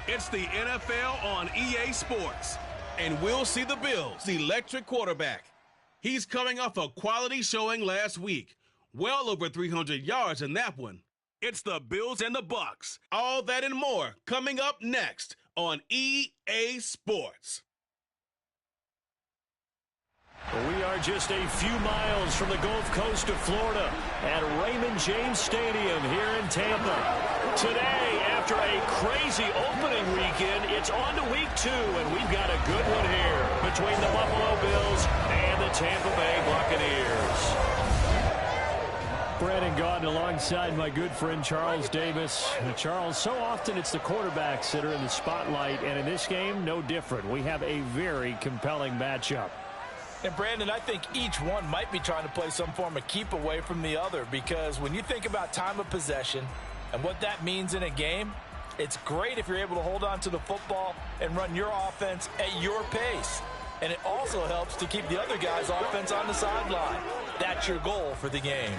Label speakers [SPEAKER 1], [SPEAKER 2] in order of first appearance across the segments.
[SPEAKER 1] It's the NFL on EA Sports. And we'll see the Bills' electric quarterback. He's coming off a quality showing last week. Well over 300 yards in that one. It's the Bills and the Bucks. All that and more coming up next on EA Sports.
[SPEAKER 2] We are just a few miles from the Gulf Coast of Florida at Raymond James Stadium here in Tampa. Today, after a crazy opening weekend, it's on to week 2, and we've got a good one here between the Buffalo Bills and the Tampa Bay Buccaneers. Brandon Gaudin alongside my good friend Charles Davis. Charles, so often it's the quarterbacks that are in the spotlight, and in this game, no different. We have a very compelling matchup.
[SPEAKER 3] And Brandon, I think each one might be trying to play some form of keep away from the other, because when you think about time of possession and what that means in a game, it's great if you're able to hold on to the football and run your offense at your pace. And it also helps to keep the other guy's offense on the sideline. That's your goal for the game.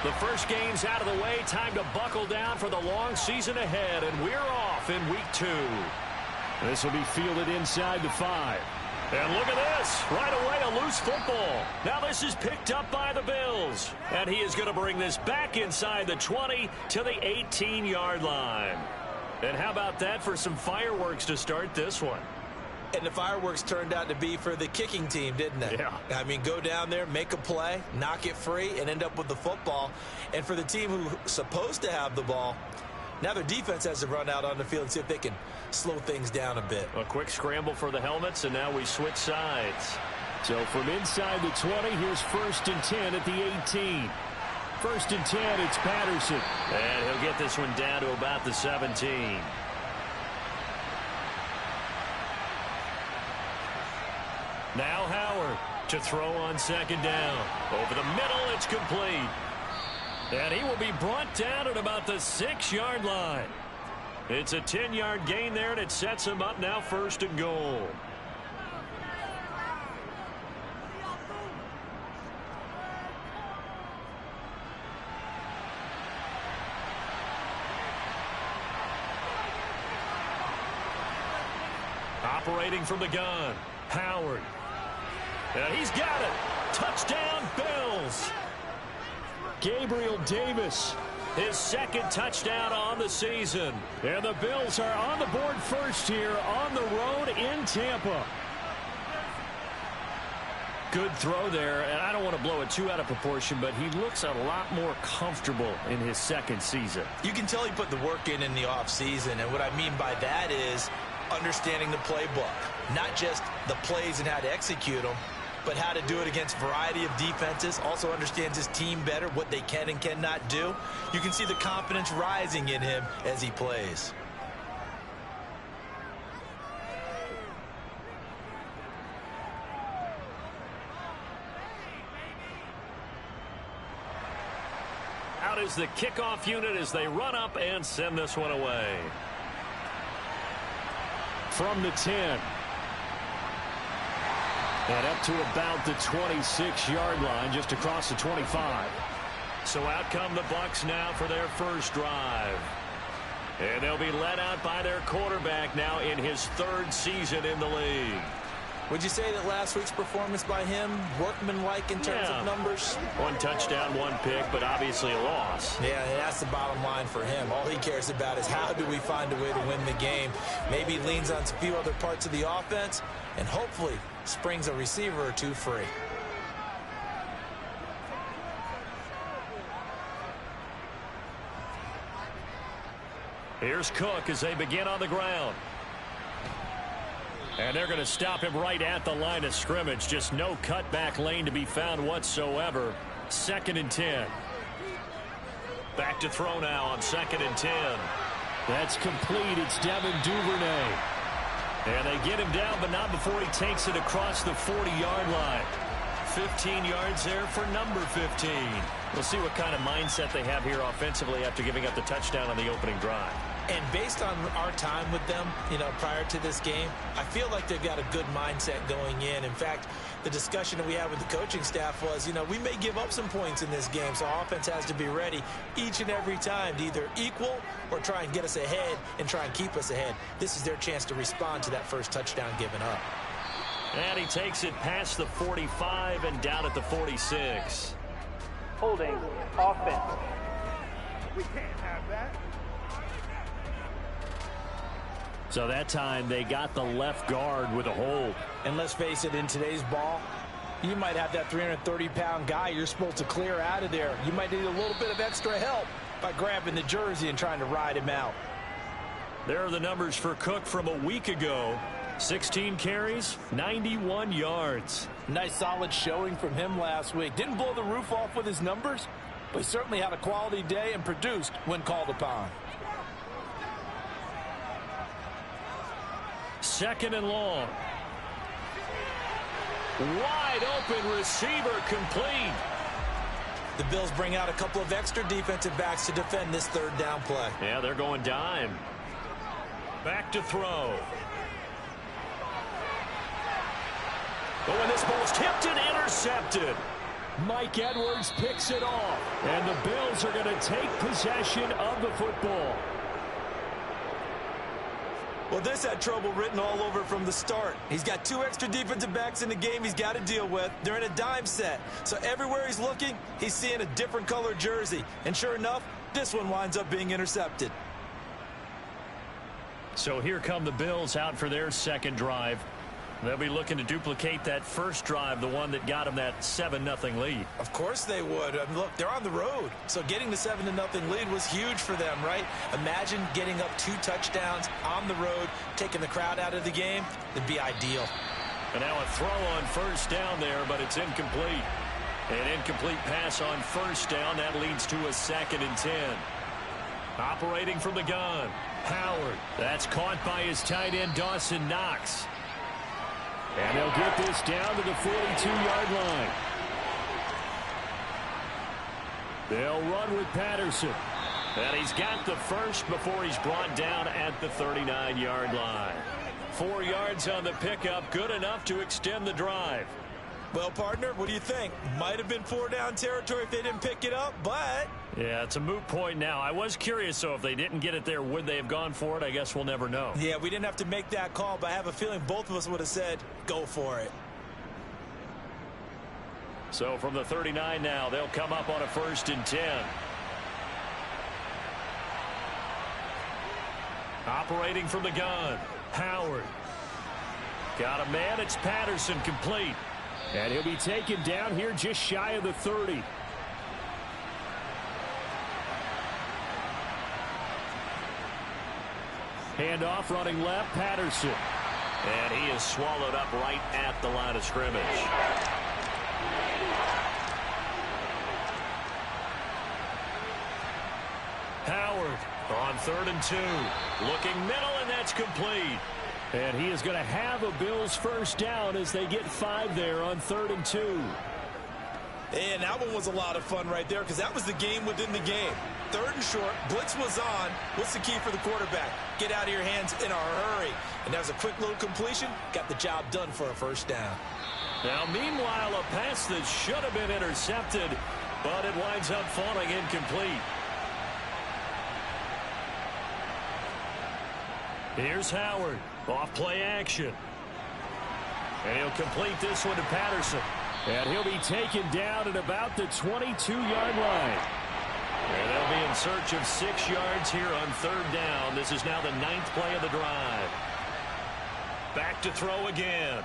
[SPEAKER 2] The first game's out of the way. Time to buckle down for the long season ahead, and we're off in week 2. This will be fielded inside the 5. And look at this. Right away, a loose football. Now this is picked up by the Bills. And he is going to bring this back inside the 20 to the 18-yard line. And how about that for some fireworks to start this one?
[SPEAKER 3] And the fireworks turned out to be for the kicking team, didn't they?
[SPEAKER 2] Yeah.
[SPEAKER 3] I mean, go down there, make a play, knock it free, and end up with the football. And for the team who's supposed to have the ball, now their defense has to run out on the field and see if they can slow things down a bit.
[SPEAKER 2] A quick scramble for the helmets, and now we switch sides. So from inside the 20, here's 1st and 10 at the 18. 1st and 10, it's Patterson. And he'll get this one down to about the 17. Now Howard to throw on 2nd down. Over the middle, it's complete. And he will be brought down at about the 6-yard line. It's a 10-yard gain there, and it sets him up now 1st and goal. Operating from the gun, Howard. And he's got it. Touchdown, Bills. Gabriel Davis, his 2nd touchdown on the season. And the Bills are on the board first here on the road in Tampa. Good throw there, and I don't want to blow it too out of proportion, but he looks a lot more comfortable in his 2nd season.
[SPEAKER 3] You can tell he put the work in the offseason, and what I mean by that is understanding the playbook. Not just the plays and how to execute them, but how to do it against a variety of defenses. Also understands his team better, what they can and cannot do. You can see the confidence rising in him as he plays.
[SPEAKER 2] Out is the kickoff unit as they run up and send this one away. From the 10. And up to about the 26-yard line, just across the 25. So out come the Bucs now for their first drive. And they'll be led out by their quarterback now in his 3rd season in the league.
[SPEAKER 3] Would you say that last week's performance by him, workmanlike in terms of numbers?
[SPEAKER 2] 1 touchdown, 1 pick, but obviously a loss.
[SPEAKER 3] Yeah, and that's the bottom line for him. All he cares about is how do we find a way to win the game. Maybe leans on a few other parts of the offense, and hopefully springs a receiver or 2 free.
[SPEAKER 2] Here's Cook as they begin on the ground. And they're going to stop him right at the line of scrimmage. Just no cutback lane to be found whatsoever. 2nd and 10. Back to throw now on 2nd and 10. That's complete. It's Devin Duvernay. And they get him down, but not before he takes it across the 40-yard line. 15 yards there for number 15. We'll see what kind of mindset they have here offensively after giving up the touchdown on the opening drive.
[SPEAKER 3] And based on our time with them, prior to this game, I feel like they've got a good mindset going in. In fact, the discussion that we had with the coaching staff was, we may give up some points in this game, so our offense has to be ready each and every time to either equal or try and get us ahead and try and keep us ahead. This is their chance to respond to that first touchdown given up.
[SPEAKER 2] And he takes it past the 45 and down at the 46.
[SPEAKER 4] Holding offense. We can't have that.
[SPEAKER 2] So that time they got the left guard with a hold.
[SPEAKER 3] And let's face it, in today's ball, you might have that 330-pound guy you're supposed to clear out of there. You might need a little bit of extra help by grabbing the jersey and trying to ride him out.
[SPEAKER 2] There are the numbers for Cook from a week ago. 16 carries, 91 yards.
[SPEAKER 3] Nice solid showing from him last week. Didn't blow the roof off with his numbers, but he certainly had a quality day and produced when called upon.
[SPEAKER 2] 2nd and long. Wide open receiver complete.
[SPEAKER 3] The Bills bring out a couple of extra defensive backs to defend this 3rd down play.
[SPEAKER 2] Yeah, they're going dime. Back to throw. Oh, and this ball's tipped and intercepted. Mike Edwards picks it off. And the Bills are going to take possession of the football.
[SPEAKER 3] Well, this had trouble written all over from the start. He's got 2 extra defensive backs in the game he's got to deal with. They're in a dime set. So everywhere he's looking, he's seeing a different color jersey. And sure enough, this one winds up being intercepted.
[SPEAKER 2] So here come the Bills out for their 2nd drive. They'll be looking to duplicate that first drive, the one that got them that 7-0 lead.
[SPEAKER 3] Of course they would. I mean, look, they're on the road. So getting the 7-0 lead was huge for them, right? Imagine getting up 2 touchdowns on the road, taking the crowd out of the game. It'd be ideal.
[SPEAKER 2] And now a throw on 1st down there, but it's incomplete. An incomplete pass on 1st down. That leads to a 2nd and 10. Operating from the gun. Howard. That's caught by his tight end, Dawson Knox. And they'll get this down to the 42-yard line. They'll run with Patterson. And he's got the first before he's brought down at the 39-yard line. 4 yards on the pickup, good enough to extend the drive.
[SPEAKER 3] Well, partner, what do you think? Might have been 4-down territory if they didn't pick it up, but...
[SPEAKER 2] Yeah, it's a moot point now. I was curious, so if they didn't get it there, would they have gone for it? I guess we'll never know.
[SPEAKER 3] Yeah, we didn't have to make that call, but I have a feeling both of us would have said, go for it.
[SPEAKER 2] So from the 39 now, they'll come up on a 1st and 10. Operating from the gun, Howard. Got a man, it's Patterson, complete. And he'll be taken down here just shy of the 30. Handoff running left, Patterson. And he is swallowed up right at the line of scrimmage. Howard on 3rd and 2. Looking middle, and that's complete. And he is going to have a Bills 1st down as they get 5 there on 3rd and 2.
[SPEAKER 3] And that one was a lot of fun right there because that was the game within the game. 3rd and short, blitz was on. What's the key for the quarterback? Get out of your hands in a hurry. And that was a quick little completion. Got the job done for a 1st down.
[SPEAKER 2] Now, meanwhile, a pass that should have been intercepted, but it winds up falling incomplete. Here's Howard. Off play action. And he'll complete this one to Patterson. And he'll be taken down at about the 22-yard line. And they'll be in search of 6 yards here on 3rd down. This is now the 9th play of the drive. Back to throw again.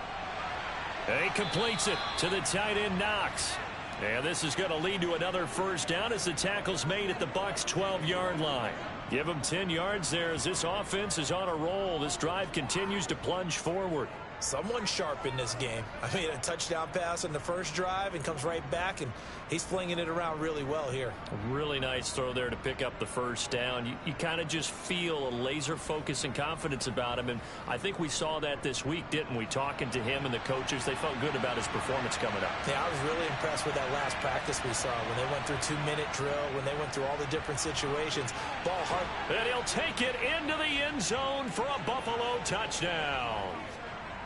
[SPEAKER 2] And he completes it to the tight end, Knox. And this is going to lead to another 1st down as the tackle's made at the Bucs' 12-yard line. Give them 10 yards there as this offense is on a roll. This drive continues to plunge forward.
[SPEAKER 3] Someone sharp in this game. I mean, a touchdown pass on the first drive and comes right back, and he's flinging it around really well here.
[SPEAKER 2] A really nice throw there to pick up the 1st down. You kind of just feel a laser focus and confidence about him, and I think we saw that this week, didn't we? Talking to him and the coaches, they felt good about his performance coming up.
[SPEAKER 3] Yeah, I was really impressed with that last practice we saw when they went through 2-minute drill, when they went through all the different situations. Ball hard.
[SPEAKER 2] And he'll take it into the end zone for a Buffalo touchdown.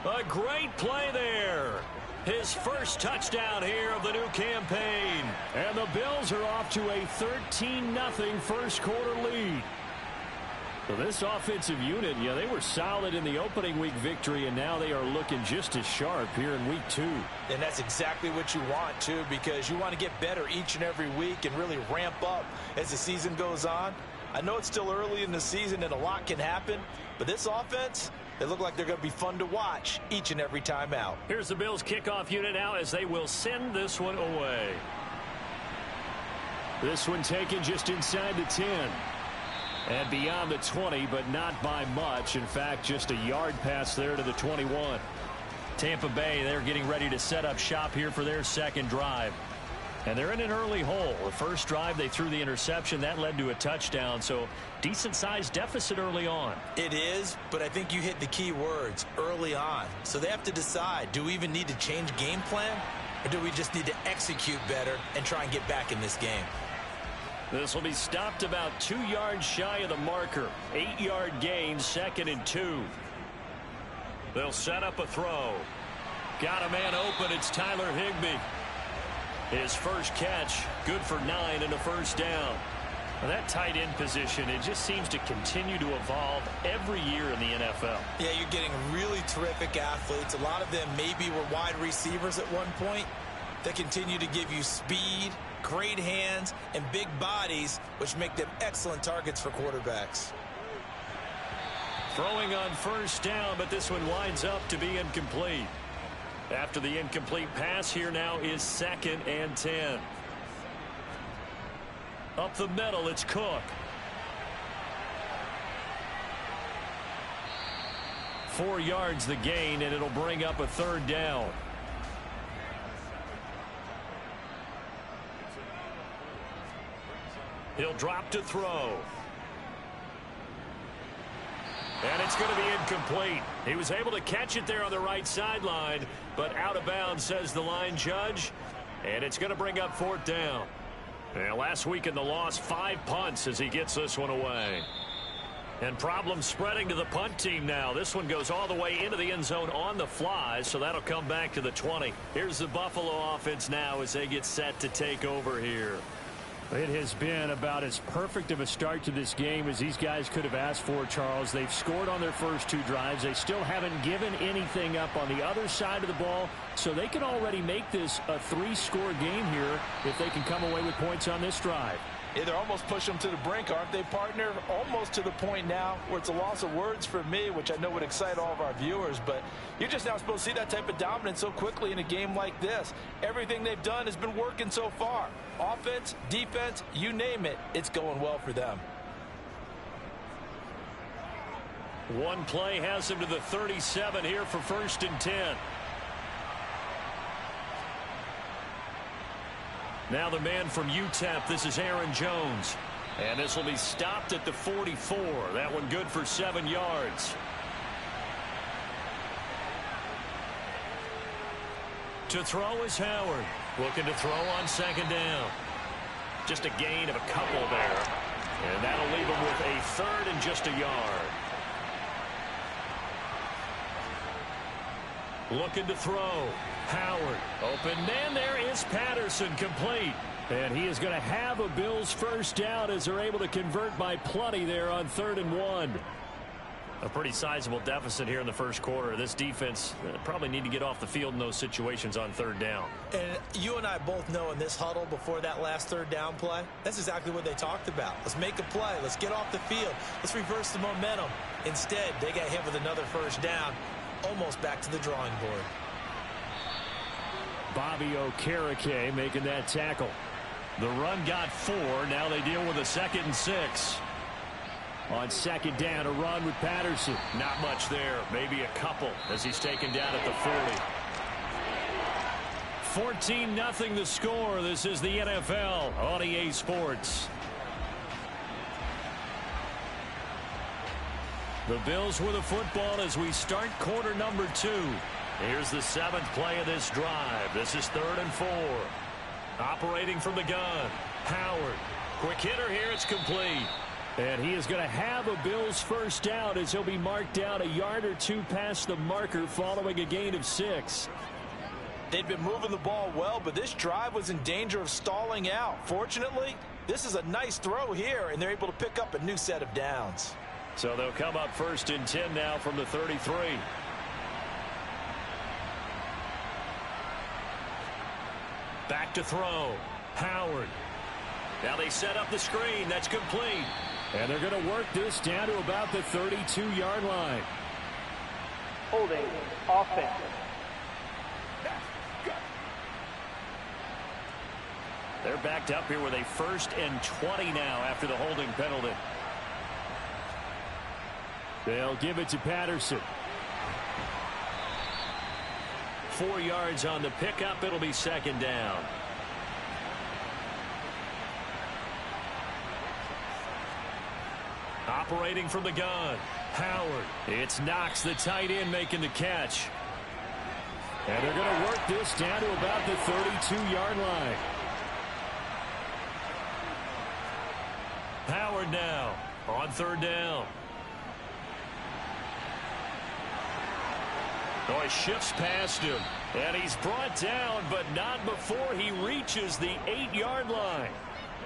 [SPEAKER 2] A great play there. His first touchdown here of the new campaign. And the Bills are off to a 13-0 first quarter lead. So this offensive unit, yeah, they were solid in the opening week victory, and now they are looking just as sharp here in week 2.
[SPEAKER 3] And that's exactly what you want, too, because you want to get better each and every week and really ramp up as the season goes on. I know it's still early in the season and a lot can happen, but this offense, they look like they're going to be fun to watch each and every time out.
[SPEAKER 2] Here's the Bills kickoff unit now as they will send this one away. This one taken just inside the 10. And beyond the 20, but not by much. In fact, just a yard pass there to the 21. Tampa Bay, they're getting ready to set up shop here for their 2nd drive. And they're in an early hole. The first drive, they threw the interception. That led to a touchdown. So decent-sized deficit early on.
[SPEAKER 3] It is, but I think you hit the key words, early on. So they have to decide, do we even need to change game plan? Or do we just need to execute better and try and get back in this game?
[SPEAKER 2] This will be stopped about 2 yards shy of the marker. 8-yard gain, 2nd and 2. They'll set up a throw. Got a man open. It's Tyler Higbee. His first catch, good for 9 and a 1st down. Well, that tight end position, it just seems to continue to evolve every year in the NFL.
[SPEAKER 3] Yeah, you're getting really terrific athletes. A lot of them maybe were wide receivers at one point. They continue to give you speed, great hands, and big bodies, which make them excellent targets for quarterbacks.
[SPEAKER 2] Throwing on 1st down, but this one winds up to be incomplete. After the incomplete pass, here now is 2nd and 10. Up the middle, it's Cook. 4 yards the gain, and it'll bring up a 3rd down. He'll drop to throw. And it's going to be incomplete. He was able to catch it there on the right sideline, but out of bounds, says the line judge. And it's going to bring up 4th down. And last week in the loss, 5 punts as he gets this one away. And problems spreading to the punt team now. This one goes all the way into the end zone on the fly, so that'll come back to the 20. Here's the Buffalo offense now as they get set to take over here. It has been about as perfect of a start to this game as these guys could have asked for, Charles. They've scored on their first 2 drives. They still haven't given anything up on the other side of the ball, so they can already make this a 3-score game here if they can come away with points on this drive.
[SPEAKER 3] Yeah, they're almost pushing them to the brink, aren't they, partner? Almost to the point now where it's a loss of words for me, which I know would excite all of our viewers, but you're just now supposed to see that type of dominance so quickly in a game like this. Everything they've done has been working so far. Offense, defense, you name it, it's going well for them.
[SPEAKER 2] One play has him to the 37 here for 1st and 10. Now the man from UTEP, this is Aaron Jones. And this will be stopped at the 44. That one good for 7 yards. To throw is Howard. Looking to throw on 2nd down. Just a gain of a couple there. And that'll leave him with a 3rd and just a yard. Looking to throw. Howard. Open man, there is Patterson, complete. And he is going to have a Bills 1st down as they're able to convert by plenty there on 3rd and 1. A pretty sizable deficit here in the first quarter. This defense probably need to get off the field in those situations on third down.
[SPEAKER 3] And you and I both know in this huddle before that last third down play, that's exactly what they talked about. Let's make a play. Let's get off the field. Let's reverse the momentum. Instead, they got hit with another first down, almost back to the drawing board.
[SPEAKER 2] Bobby Okereke making that tackle. The run got 4. Now they deal with a 2nd and 6. On 2nd down, a run with Patterson. Not much there. Maybe a couple as he's taken down at the 40. 14-0 the score. This is the NFL on EA Sports. The Bills with the football as we start quarter number 2. Here's the 7th play of this drive. This is 3rd and 4. Operating from the gun. Howard. Quick hitter here. It's complete. And he is going to have a Bills first down as he'll be marked down a yard or 2 past the marker following a gain of 6.
[SPEAKER 3] They'd been moving the ball well, but this drive was in danger of stalling out. Fortunately, this is a nice throw here, and they're able to pick up a new set of downs.
[SPEAKER 2] So they'll come up 1st and 10 now from the 33. Back to throw. Howard. Now they set up the screen. That's complete. And they're going to work this down to about the 32-yard line.
[SPEAKER 4] Holding offense.
[SPEAKER 2] They're backed up here with a 1st and 20 now after the holding penalty. They'll give it to Patterson. 4 yards on the pickup. It'll be 2nd down. Operating from the gun. Howard. It's Knox, the tight end, making the catch. And they're going to work this down to about the 32-yard line. Howard now on 3rd down. Oh, he shifts past him. And he's brought down, but not before he reaches the 8-yard line.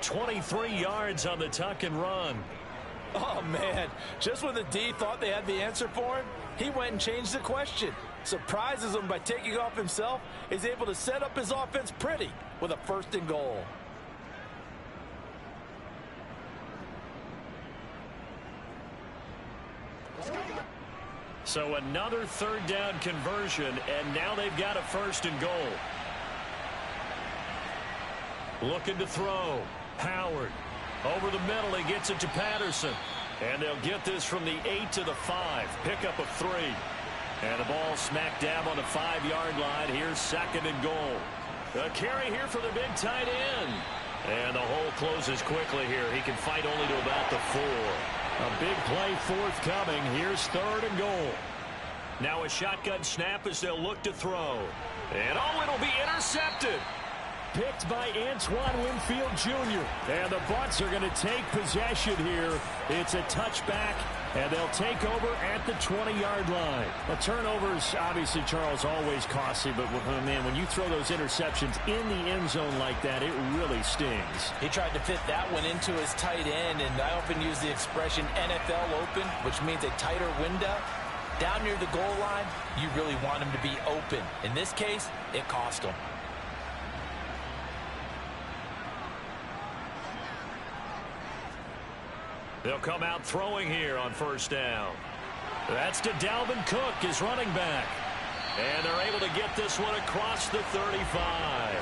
[SPEAKER 2] 23 yards on the tuck and run.
[SPEAKER 3] Oh, man. Just when the D thought they had the answer for him, he went and changed the question. Surprises him by taking off himself. Is able to set up his offense pretty with a 1st and goal.
[SPEAKER 2] So another 3rd down conversion, and now they've got a 1st and goal. Looking to throw. Howard. Over the middle, he gets it to Patterson. And they'll get this from the 8 to the 5. Pickup of 3. And the ball smack dab on the 5-yard line. Here's 2nd and goal. A carry here for the big tight end. And the hole closes quickly here. He can fight only to about the 4. A big play forthcoming. Here's 3rd and goal. Now a shotgun snap as they'll look to throw. And it'll be intercepted. Picked by Antoine Winfield Jr. And the Bucs are going to take possession here. It's a touchback, and they'll take over at the 20-yard line. Well, turnovers, obviously, Charles, always costly, but man, when you throw those interceptions in the end zone like that, it really stings.
[SPEAKER 3] He tried to fit that one into his tight end, and I often use the expression NFL open, which means a tighter window. Down near the goal line, you really want him to be open. In this case, it cost him.
[SPEAKER 2] They'll come out throwing here on 1st down. That's to Dalvin Cook, his running back. And they're able to get this one across the 35.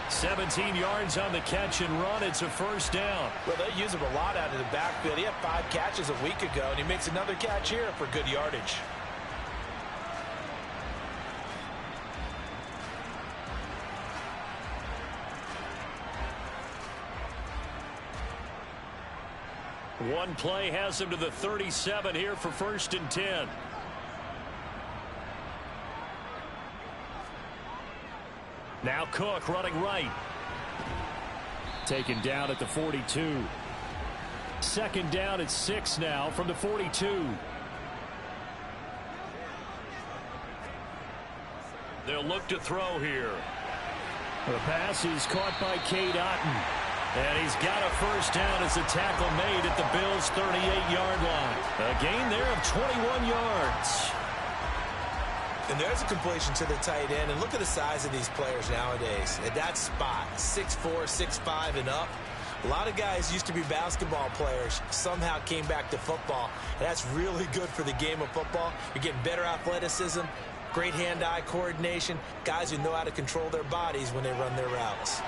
[SPEAKER 2] 17 yards on the catch and run. It's a 1st down.
[SPEAKER 3] Well, they use him a lot out of the backfield. He had 5 catches a week ago, and he makes another catch here for good yardage.
[SPEAKER 2] One play has him to the 37 here for 1st and 10. Now Cook running right. Taken down at the 42. 2nd down at 6 now from the 42. They'll look to throw here. The pass is caught by Cade Otton. And he's got a first down as the tackle made at the Bills' 38-yard line. A gain there of 21 yards.
[SPEAKER 3] And there's a completion to the tight end. And look at the size of these players nowadays. At that spot, 6'4", 6'5", and up. A lot of guys used to be basketball players, somehow came back to football. And that's really good for the game of football. You're getting better athleticism, great hand-eye coordination, guys who know how to control their bodies when they run their routes.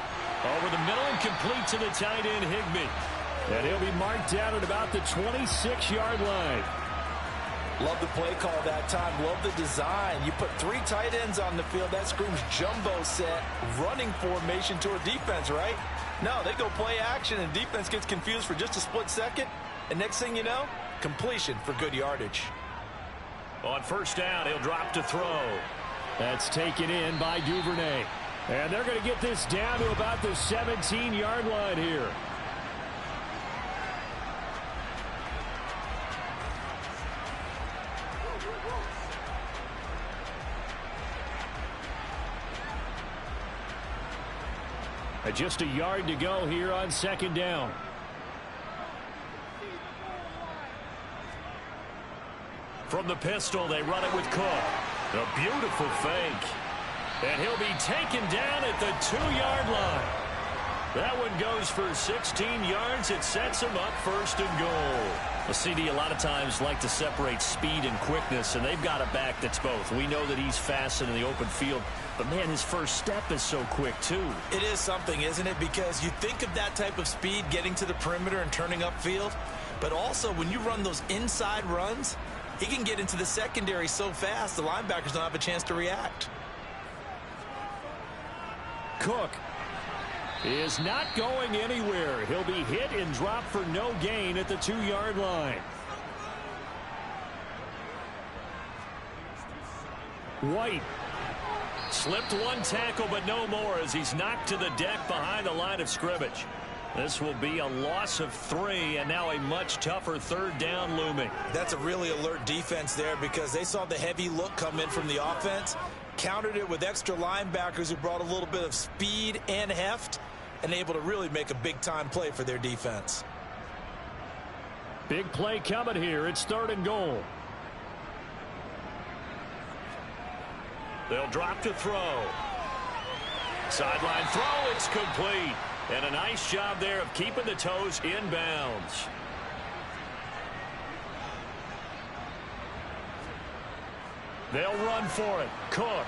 [SPEAKER 2] Over the middle and complete to the tight end, Higbee. And he'll be marked down at about the 26-yard line.
[SPEAKER 3] Love the play call that time. Love the design. You put 3 tight ends on the field. That screams jumbo set, running formation to a defense, right? No, they go play action, and defense gets confused for just a split second. And next thing you know, completion for good yardage.
[SPEAKER 2] On first down, he'll drop to throw. That's taken in by Duvernay. And they're going to get this down to about the 17-yard line here. Just a yard to go here on second down. From the pistol, they run it with Cook. A beautiful fake. And he'll be taken down at the 2-yard line. That one goes for 16 yards. It sets him up first and goal. Well, CD a lot of times like to separate speed and quickness, and they've got a back that's both. We know that he's fast in the open field, but, man, his first step is so quick, too.
[SPEAKER 3] It is something, isn't it? Because you think of that type of speed getting to the perimeter and turning upfield, but also when you run those inside runs, he can get into the secondary so fast the linebackers don't have a chance to react.
[SPEAKER 2] Cook is not going anywhere. He'll be hit and dropped for no gain at the 2-yard line. White slipped one tackle, but no more as he's knocked to the deck behind the line of scrimmage. This will be a loss of 3, and now a much tougher third down looming.
[SPEAKER 3] That's a really alert defense there because they saw the heavy look come in from the offense, countered it with extra linebackers who brought a little bit of speed and heft, and able to really make a big-time play for their defense.
[SPEAKER 2] Big play coming here. It's 3rd and goal. They'll drop to throw. Sideline throw. It's complete. And a nice job there of keeping the toes in bounds. They'll run for it. Cook.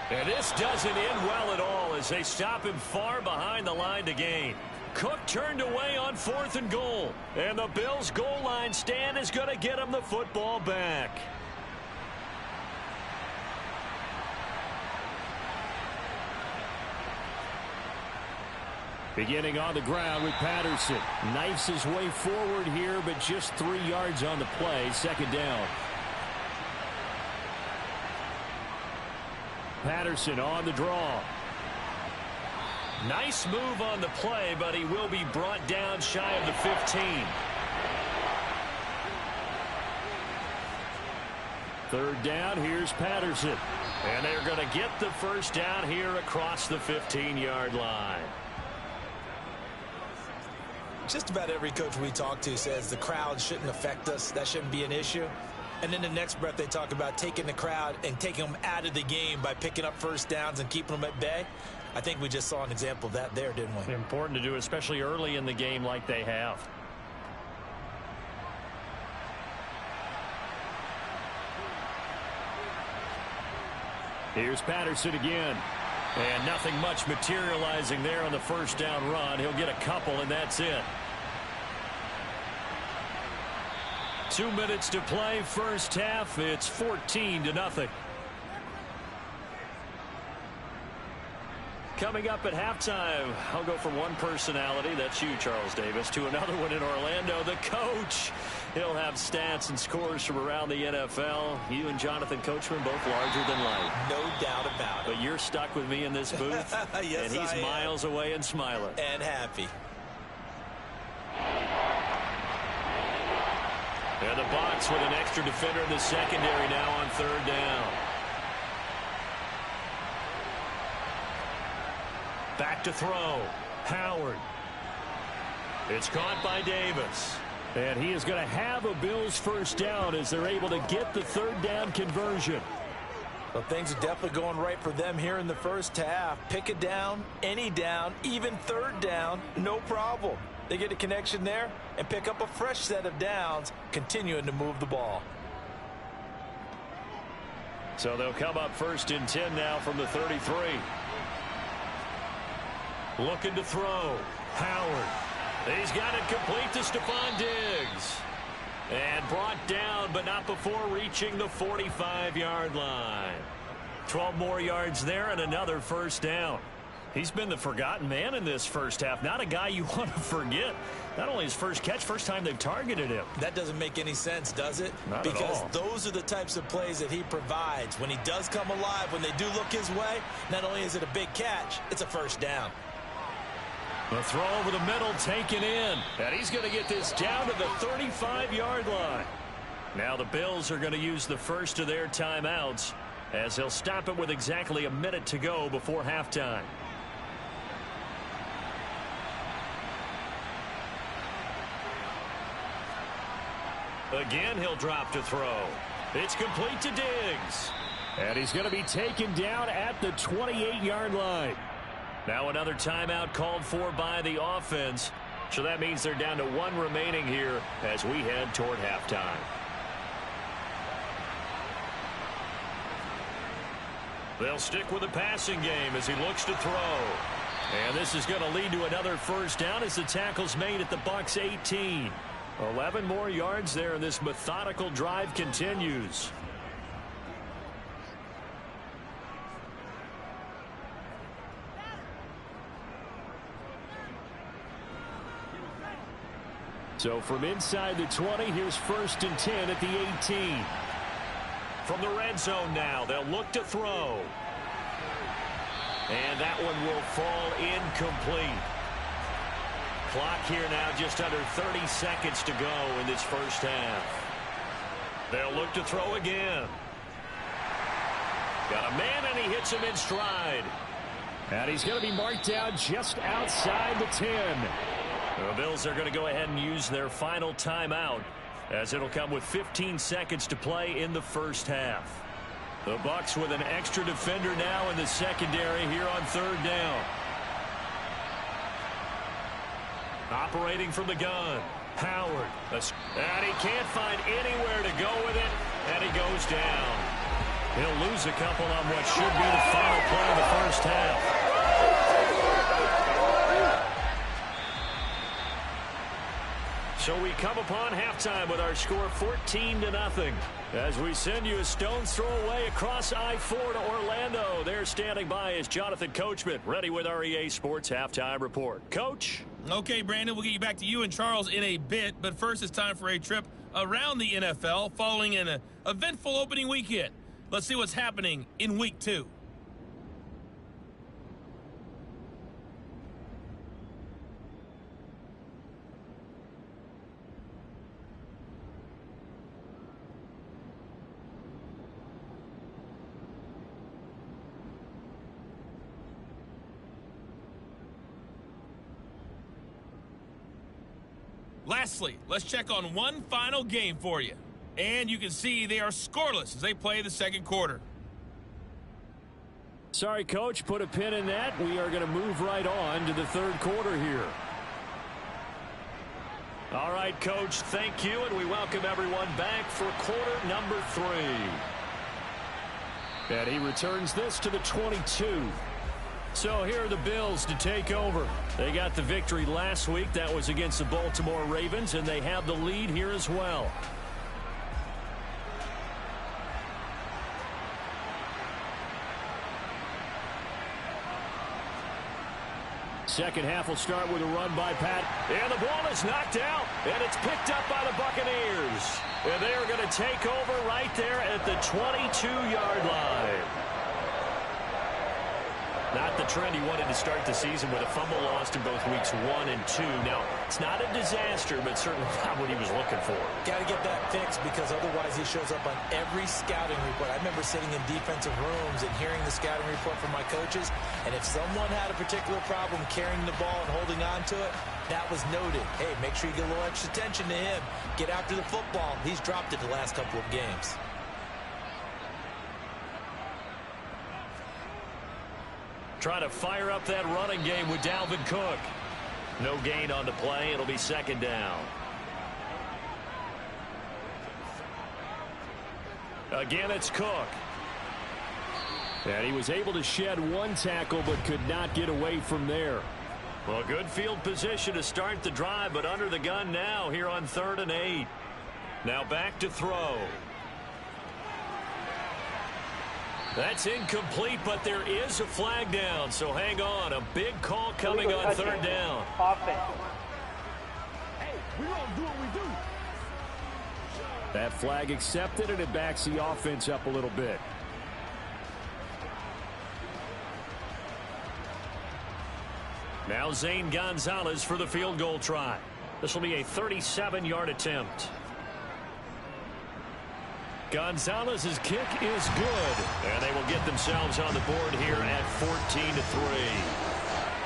[SPEAKER 2] And this doesn't end well at all as they stop him far behind the line to gain. Cook turned away on 4th and goal. And the Bills' goal line stand is going to get him the football back. Beginning on the ground with Patterson. Knifes his way forward here, but just 3 yards on the play. 2nd down. Patterson on the draw. Nice move on the play, but he will be brought down shy of the 15. 3rd down, here's Patterson. And they're going to get the first down here across the 15-yard line.
[SPEAKER 3] Just about every coach we talk to says the crowd shouldn't affect us. That shouldn't be an issue. And in the next breath, they talk about taking the crowd and taking them out of the game by picking up first downs and keeping them at bay. I think we just saw an example of that there, didn't we?
[SPEAKER 2] Important to do, especially early in the game like they have. Here's Patterson again. And nothing much materializing there on the first down run. He'll get a couple, and that's it. 2 minutes to play, first half. It's 14-0. Coming up at halftime, I'll go from one personality, that's you, Charles Davis, to another one in Orlando, the coach. He'll have stats and scores from around the NFL. You and Jonathan Coachman both larger than life.
[SPEAKER 3] No doubt about it.
[SPEAKER 2] But you're stuck with me in this booth.
[SPEAKER 3] Yes,
[SPEAKER 2] and he's miles away and smiling.
[SPEAKER 3] And happy.
[SPEAKER 2] And the Bucs with an extra defender in the secondary now on 3rd down. Back to throw. Howard It's caught by Davis. And he is going to have a Bills first down as they're able to get the third down conversion.
[SPEAKER 3] Well, things are definitely going right for them here in the first half. Pick a down, any down, even third down, no problem. They get a connection there and pick up a fresh set of downs, continuing to move the ball.
[SPEAKER 2] So they'll come up first and 10 now from the 33. Looking to throw. Howard. He's got it complete to Stephon Diggs. And brought down, but not before reaching the 45-yard line. 12 more yards there and another first down. He's been the forgotten man in this first half. Not a guy you want to forget. Not only his first catch, first time they've targeted him.
[SPEAKER 3] That doesn't make any sense, does it?
[SPEAKER 2] Not
[SPEAKER 3] because
[SPEAKER 2] at all.
[SPEAKER 3] Those are the types of plays that he provides. When he does come alive, when they do look his way, not only is it a big catch, it's a first down.
[SPEAKER 2] The throw over the middle taken in. And he's going to get this down to the 35-yard line. Now the Bills are going to use the first of their timeouts as they'll stop it with exactly a minute to go before halftime. Again, he'll drop to throw. It's complete to Diggs. And he's going to be taken down at the 28-yard line. Now another timeout called for by the offense. So that means they're down to one remaining here as we head toward halftime. They'll stick with the passing game as he looks to throw. And this is going to lead to another first down as the tackle's made at the Bucs 18. 11 more yards there, and this methodical drive continues. So from inside the 20, here's first and 10 at the 18. From the red zone now, they'll look to throw. And that one will fall incomplete. Clock here now just under 30 seconds to go in this first half. They'll look to throw again. Got a man, and he hits him in stride. And he's going to be marked down just outside the 10. The Bills are going to go ahead and use their final timeout as it'll come with 15 seconds to play in the first half. The Bucs with an extra defender now in the secondary here on third down. Operating from the gun, Howard. And he can't find anywhere to go with it, and he goes down. He'll lose a couple on what should be the final play of the first half. So we come upon halftime with our score 14-0 as we send you a stone's throw away across I-4 to Orlando. There standing by is Jonathan Coachman, ready with our EA Sports Halftime Report. Coach?
[SPEAKER 5] Okay, Brandon, we'll get you back to you and Charles in a bit, but first it's time for a trip around the NFL following an eventful opening weekend. Let's see what's happening in Week 2. Lastly, let's check on one final game for you. And you can see they are scoreless as they play the second quarter.
[SPEAKER 2] Sorry, Coach, put a pin in that. We are going to move right on to the third quarter here. All right, Coach, thank you, and we welcome everyone back for quarter number 3. And he returns this to the 22. So here are the Bills to take over. They got the victory last week. That was against the Baltimore Ravens, and they have the lead here as well. Second half will start with a run by Pat. And the ball is knocked out, and it's picked up by the Buccaneers. And they are going to take over right there at the 22-yard line. Not the trend he wanted to start the season with a fumble lost in both weeks 1 and 2. Now, it's not a disaster, but certainly not what he was looking for.
[SPEAKER 3] Got to get that fixed because otherwise he shows up on every scouting report. I remember sitting in defensive rooms and hearing the scouting report from my coaches, and if someone had a particular problem carrying the ball and holding on to it, That was noted. Hey, make sure you get a little extra attention to him. Get after the football. He's dropped it the last couple of games.
[SPEAKER 2] Trying to fire up that running game with Dalvin Cook. No gain on the play. It'll be second down. Again, it's Cook. And he was able to shed one tackle but could not get away from there. Well, good field position to start the drive, but under the gun now here on 3rd and 8. Now back to throw. That's incomplete, but there is a flag down, so hang on. A big call coming on 3rd down.
[SPEAKER 4] Offense.
[SPEAKER 6] Hey, we don't do what we do.
[SPEAKER 2] That flag accepted, and it backs the offense up a little bit. Now Zane Gonzalez for the field goal try. This will be a 37-yard attempt. Gonzalez's kick is good, and they will get themselves on the board here at 14-3.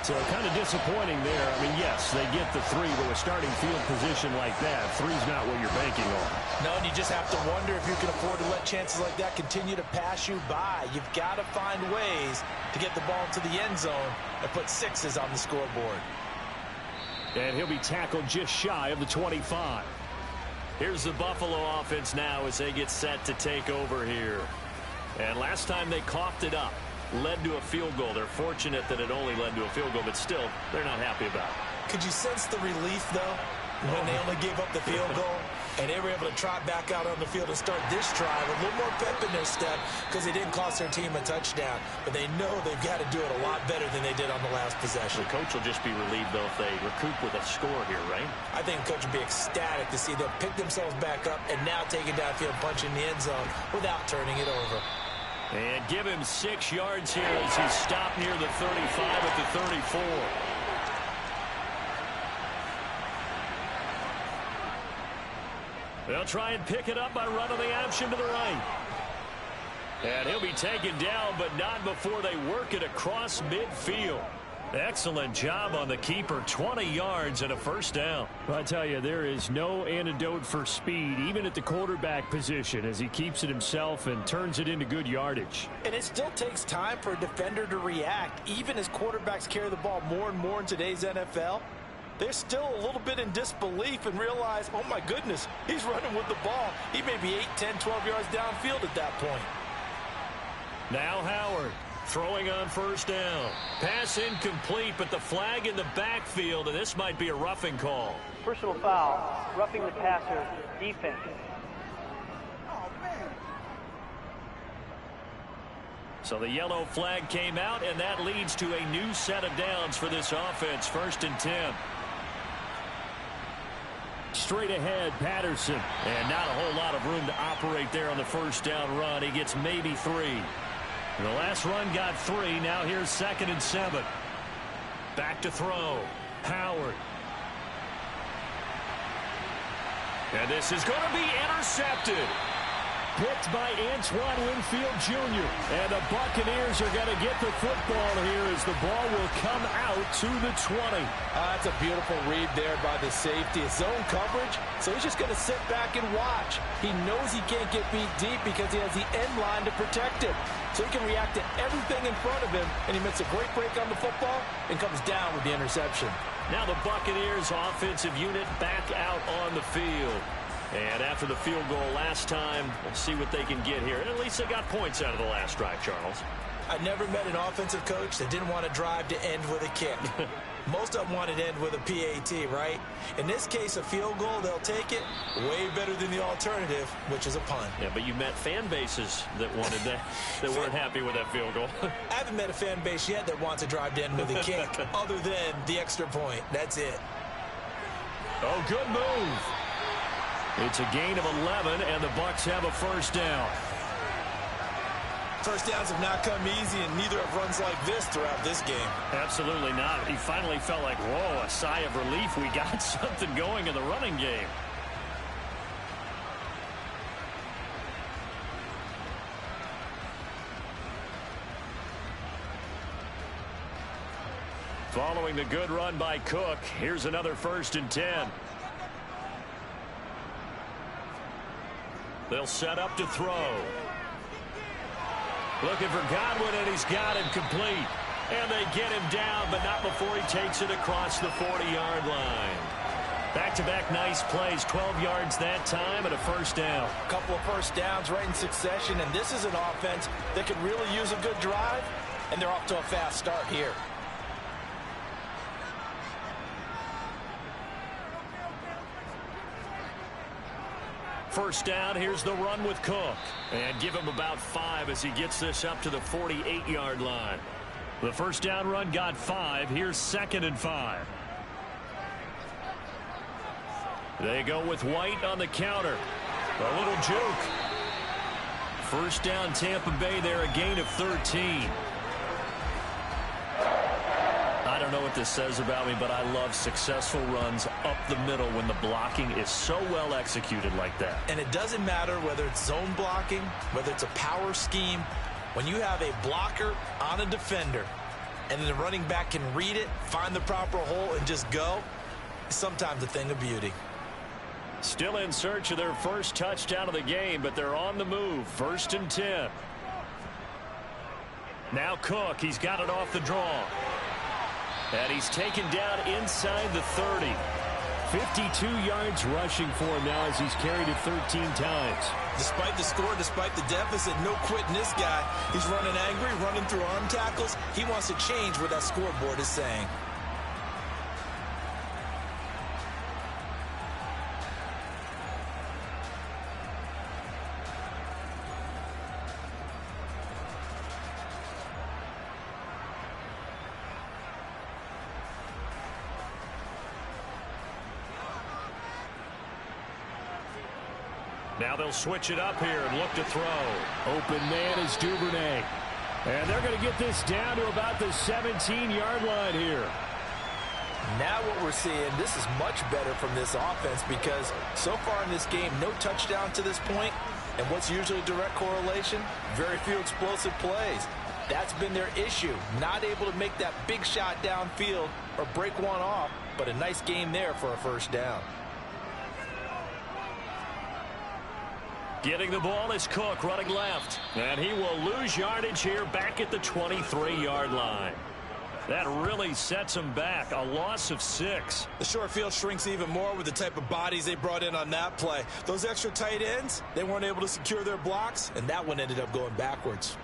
[SPEAKER 2] So kind of disappointing there. I mean, yes, they get the 3, but with starting field position like that, 3's not what you're banking on.
[SPEAKER 3] No, and you just have to wonder if you can afford to let chances like that continue to pass you by. You've got to find ways to get the ball into the end zone and put 6s on the scoreboard.
[SPEAKER 2] And he'll be tackled just shy of the 25. Here's the Buffalo offense now as they get set to take over here. And last time they coughed it up, led to a field goal. They're fortunate that it only led to a field goal, but still, they're not happy about it.
[SPEAKER 3] Could you sense the relief, though, when they only gave up the field goal? And they were able to trot back out on the field and start this drive with a little more pep in their step because they didn't cost their team a touchdown. But they know they've got to do it a lot better than they did on the last possession.
[SPEAKER 2] The coach will just be relieved, though, if they recoup with a score here, right?
[SPEAKER 3] I think the coach will be ecstatic to see them pick themselves back up and now take it downfield, punch in the end zone without turning it over.
[SPEAKER 2] And give him 6 yards here as he stopped near the 35 at the 34. They'll try and pick it up by running the option to the right. And he'll be taken down, but not before they work it across midfield. Excellent job on the keeper. 20 yards and a first down. Well, I tell you, there is no antidote for speed, even at the quarterback position, as he keeps it himself and turns it into good yardage.
[SPEAKER 3] And it still takes time for a defender to react. Even as quarterbacks carry the ball more and more in today's NFL, they're still a little bit in disbelief and realize, oh my goodness, he's running with the ball. He may be 8, 10, 12 yards downfield at that point.
[SPEAKER 2] Now Howard throwing on first down. Pass incomplete, but the flag in the backfield, and this might be a roughing call.
[SPEAKER 4] Personal foul. Roughing the passer. Defense.
[SPEAKER 2] So the yellow flag came out, and that leads to a new set of downs for this offense. 1st and 10. Straight ahead, Patterson. And not a whole lot of room to operate there on the first down run. He gets maybe 3. The last run got 3. Now here's 2nd and 7. Back to throw. Howard. And this is going to be intercepted. Picked by Antoine Winfield Jr. And the Buccaneers are going to get the football here as the ball will come out to the 20.
[SPEAKER 3] That's a beautiful read there by the safety. It's zone coverage, so he's just going to sit back and watch. He knows he can't get beat deep because he has the end line to protect him. So he can react to everything in front of him, and he makes a great break on the football and comes down with the interception.
[SPEAKER 2] Now the Buccaneers offensive unit back out on the field. And after the field goal last time, we'll see what they can get here. And at least they got points out of the last drive, Charles.
[SPEAKER 3] I never met an offensive coach that didn't want to drive to end with a kick. Most of them wanted to end with a PAT, right? In this case, a field goal, they'll take it. Way better than the alternative, which is a punt.
[SPEAKER 2] Yeah, but you met fan bases that wanted that, that weren't happy with that field goal.
[SPEAKER 3] I haven't met a fan base yet that wants to drive to end with a kick, other than the extra point. That's it.
[SPEAKER 2] Oh, good move. It's a gain of 11, and the Bucs have a first down.
[SPEAKER 3] First downs have not come easy, and neither have runs like this throughout this game.
[SPEAKER 2] Absolutely not. He finally felt like, whoa, a sigh of relief. We got something going in the running game. Following the good run by Cook, here's another 1st and 10. They'll set up to throw. Looking for Godwin, and he's got him complete. And they get him down, but not before he takes it across the 40-yard line. Back-to-back nice plays, 12 yards that time and a 1st down.
[SPEAKER 3] A couple of 1st downs right in succession, and this is an offense that could really use a good drive, and they're off to a fast start here.
[SPEAKER 2] First down, here's the run with Cook. And give him about 5 as he gets this up to the 48-yard line. The 1st down run got 5. Here's 2nd and 5. They go with White on the counter. A little juke. 1st down, Tampa Bay there, a gain of 13. I don't know what this says about me, but I love successful runs up the middle when the blocking is so well executed like that.
[SPEAKER 3] And it doesn't matter whether it's zone blocking, whether it's a power scheme. When you have a blocker on a defender and then the running back can read it, find the proper hole, and just go, it's sometimes a thing of beauty.
[SPEAKER 2] Still in search of their first touchdown of the game, but they're on the move. 1st and 10. Now Cook, he's got it off the draw. And he's taken down inside the 30. 52 yards rushing for him now as he's carried it 13 times.
[SPEAKER 3] Despite the score, despite the deficit, no quitting this guy. He's running angry, running through arm tackles. He wants to change what that scoreboard is saying.
[SPEAKER 2] Now they'll switch it up here and look to throw. Open man is Duvernay. And they're going to get this down to about the 17-yard line here.
[SPEAKER 3] Now what we're seeing, this is much better from this offense because so far in this game, no touchdown to this point. And what's usually a direct correlation? Very few explosive plays. That's been their issue. Not able to make that big shot downfield or break one off, but a nice game there for a 1st down.
[SPEAKER 2] Getting the ball is Cook running left. And he will lose yardage here back at the 23-yard line. That really sets him back. A loss of 6.
[SPEAKER 3] The short field shrinks even more with the type of bodies they brought in on that play. Those extra tight ends, they weren't able to secure their blocks, and that one ended up going backwards.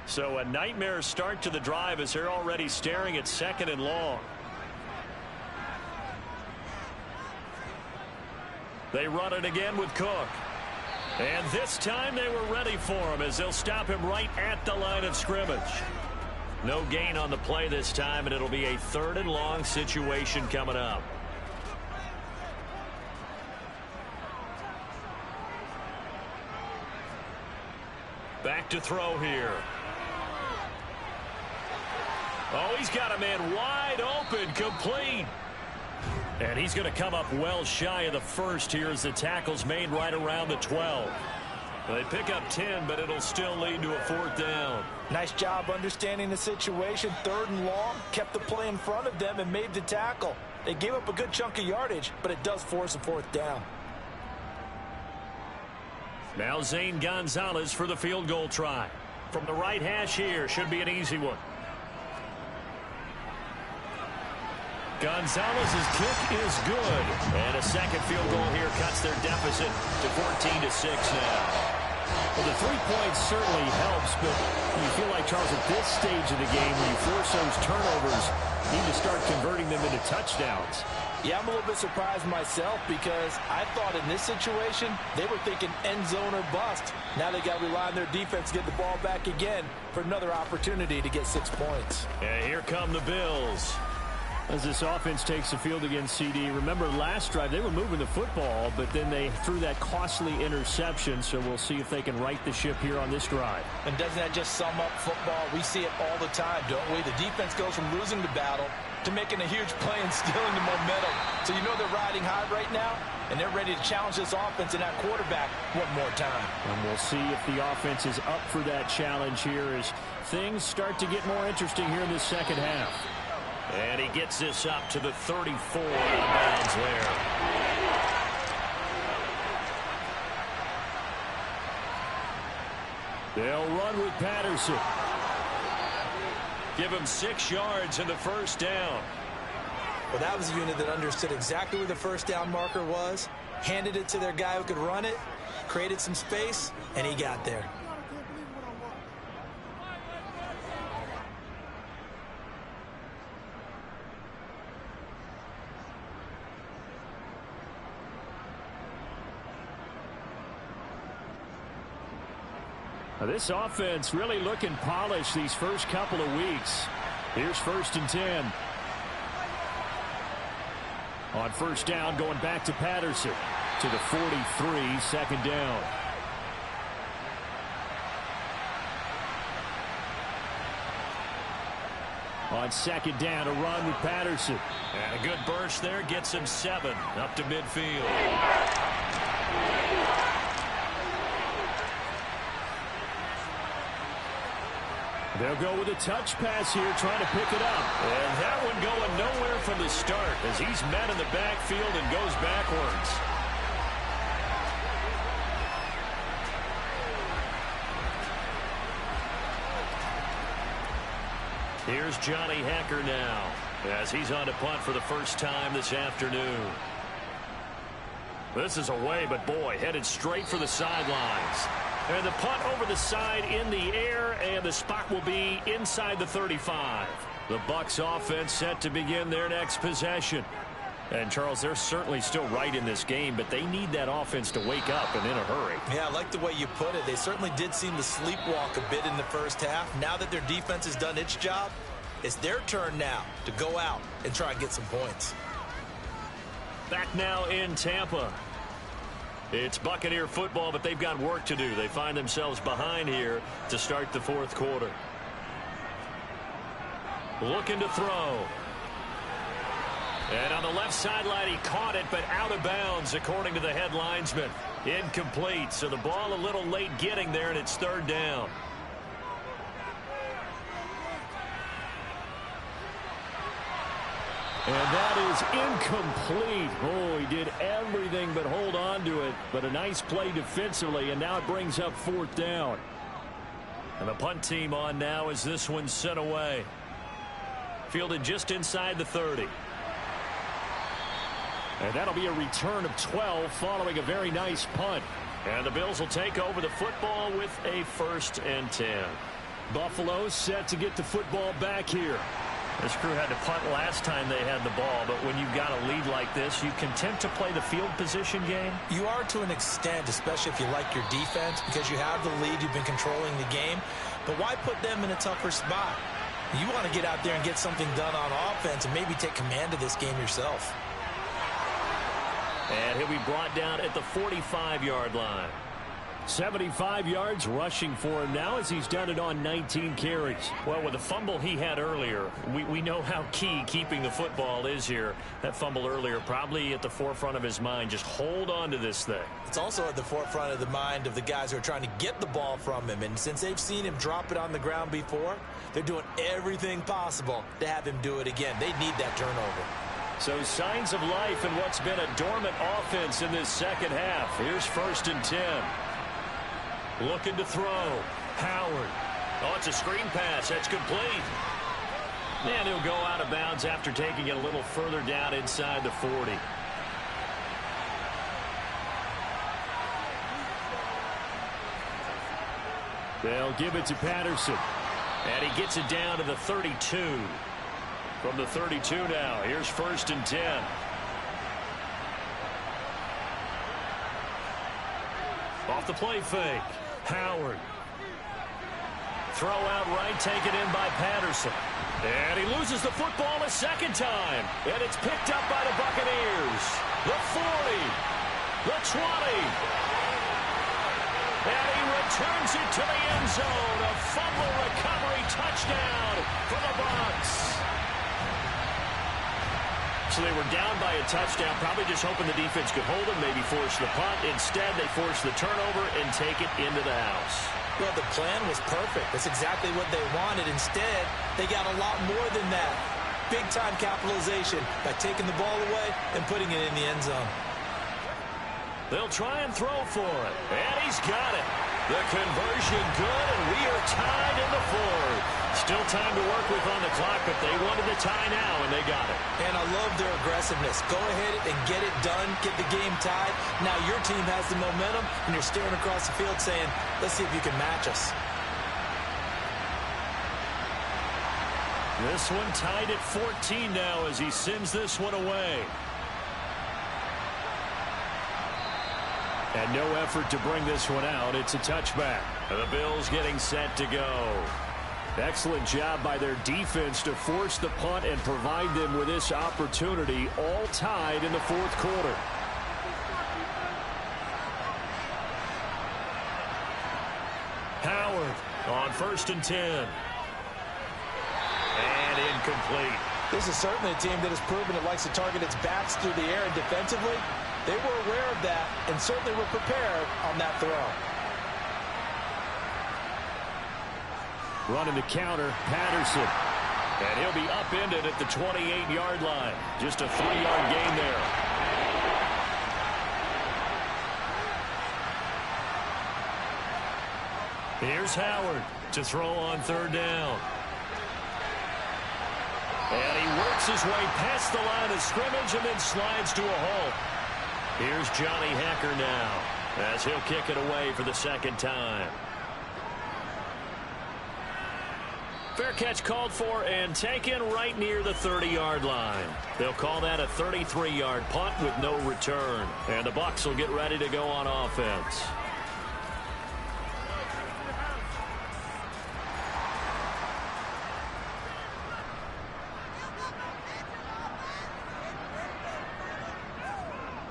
[SPEAKER 2] So a nightmare start to the drive as they're already staring at 2nd and long. They run it again with Cook. And this time they were ready for him as they'll stop him right at the line of scrimmage. No gain on the play this time, and it'll be a 3rd and long situation coming up. Back to throw here. Oh, he's got a man wide open, complete. And he's going to come up well shy of the 1st here as the tackle's made right around the 12. They pick up 10, but it'll still lead to a 4th down.
[SPEAKER 3] Nice job understanding the situation. 3rd and long, kept the play in front of them and made the tackle. They gave up a good chunk of yardage, but it does force a 4th down.
[SPEAKER 2] Now Zane Gonzalez for the field goal try. From the right hash here, should be an easy one. Gonzalez's kick is good. And a 2nd field goal here cuts their deficit to 14-6 now. Well, the 3 points certainly helps, but you feel like, Charles, at this stage of the game, when you force those turnovers, you need to start converting them into touchdowns.
[SPEAKER 3] Yeah, I'm a little bit surprised myself because I thought in this situation, they were thinking end zone or bust. Now they got to rely on their defense to get the ball back again for another opportunity to get 6 points.
[SPEAKER 2] And here come the Bills. As this offense takes the field against CD, remember last drive they were moving the football, but then they threw that costly interception, so we'll see if they can right the ship here on this drive.
[SPEAKER 3] And doesn't that just sum up football? We see it all the time, don't we? The defense goes from losing the battle to making a huge play and stealing the momentum. So you know they're riding high right now? and they're ready to challenge this offense and that quarterback one more time.
[SPEAKER 2] And we'll see if the offense is up for that challenge here as things start to get more interesting here in the second half.
[SPEAKER 7] And he gets this up to the 34 out of bounds there.
[SPEAKER 2] They'll run with Patterson.
[SPEAKER 7] Give him 6 yards in the first down.
[SPEAKER 3] Well, that was a unit that understood exactly where the first down marker was, handed it to their guy who could run it, created some space, and he got there.
[SPEAKER 2] Now, this offense really looking polished these first couple of weeks. Here's 1st and 10. On first down, going back to Patterson to the 43, second down. On second down, a run with Patterson.
[SPEAKER 7] And a good burst there gets him 7 up to midfield.
[SPEAKER 2] They'll go with a touch pass here, trying to pick it up.
[SPEAKER 7] And that one going nowhere from the start as he's met in the backfield and goes backwards. Here's Johnny Hecker now as he's on to punt for the first time this afternoon. This is away, but boy, headed straight for the sidelines. And the punt over the side in the air, and the spot will be inside the 35. The Bucs offense set to begin their next possession. And, Charles, they're certainly still right in this game, but they need that offense to wake up and in a hurry.
[SPEAKER 3] Yeah, I like the way you put it. They certainly did seem to sleepwalk a bit in the first half. Now that their defense has done its job, it's their turn now to go out and try and get some points.
[SPEAKER 7] Back now in Tampa. It's Buccaneer football, but they've got work to do. They find themselves behind here to start the fourth quarter. Looking to throw. And on the left sideline, he caught it, but out of bounds, according to the head linesman. Incomplete, so the ball a little late getting there, and it's third down.
[SPEAKER 2] And that is incomplete. Oh, he did everything but hold on to it. But a nice play defensively, and now it brings up 4th down.
[SPEAKER 7] And the punt team on now as this one's sent away. Fielded just inside the 30.
[SPEAKER 2] And that'll be a return of 12 following a very nice punt.
[SPEAKER 7] And the Bills will take over the football with a 1st and 10.
[SPEAKER 2] Buffalo set to get the football back here.
[SPEAKER 7] This crew had to punt last time they had the ball, but when you've got a lead like this, you content to play the field position game?
[SPEAKER 3] You are to an extent, especially if you like your defense, because you have the lead, you've been controlling the game. But why put them in a tougher spot? You want to get out there and get something done on offense and maybe take command of this game yourself.
[SPEAKER 7] And he'll be brought down at the 45-yard line.
[SPEAKER 2] 75 yards rushing for him now as he's done it on 19 carries.
[SPEAKER 7] Well, with the fumble he had earlier, we know how key keeping the football is here. That fumble earlier probably at the forefront of his mind. Just hold on to this thing.
[SPEAKER 3] It's also at the forefront of the mind of the guys who are trying to get the ball from him. And since they've seen him drop it on the ground before, they're doing everything possible to have him do it again. They need that turnover.
[SPEAKER 7] So signs of life in what's been a dormant offense in this second half. Here's 1st and 10. Looking to throw. Howard. Oh, it's a screen pass. That's complete. And he'll go out of bounds after taking it a little further down inside the 40.
[SPEAKER 2] They'll give it to Patterson.
[SPEAKER 7] And he gets it down to the 32. From the 32 now. Here's 1st and 10. Off the play fake. Howard. Throw out right, taken in by Patterson. And he loses the football a second time. And it's picked up by the Buccaneers. The 40. The 20. And he returns it to the end zone. A fumble recovery touchdown for the Bucs. So they were down by a touchdown, probably just hoping the defense could hold them, maybe force the punt. Instead, they forced the turnover and take it into the house.
[SPEAKER 3] Well, the plan was perfect. That's exactly what they wanted. Instead, they got a lot more than that. Big-time capitalization by taking the ball away and putting it in the end zone.
[SPEAKER 7] They'll try and throw for it. And he's got it. The conversion good, and we are tied in the fourth. Still time to work with on the clock, but they wanted the tie now, and they got it.
[SPEAKER 3] And I love their aggressiveness. Go ahead and get it done, get the game tied. Now your team has the momentum, and you're staring across the field saying, let's see if you can match us.
[SPEAKER 7] This one tied at 14 now as he sends this one away. And no effort to bring this one out. It's a touchback. The Bills getting set to go. Excellent job by their defense to force the punt and provide them with this opportunity, all tied in the fourth quarter. Howard on 1st and 10. And incomplete.
[SPEAKER 3] This is certainly a team that has proven it likes to target its backs through the air, and defensively, they were aware of that and certainly were prepared on that throw.
[SPEAKER 7] Running the counter, Patterson. And he'll be upended at the 28-yard line. Just a 3-yard gain there. Here's Howard to throw on 3rd down. And he works his way past the line of scrimmage and then slides to a halt. Here's Johnny Hacker now as he'll kick it away for the 2nd time. Fair catch called for and taken right near the 30-yard line. They'll call that a 33-yard punt with no return. And the Bucs will get ready to go on offense.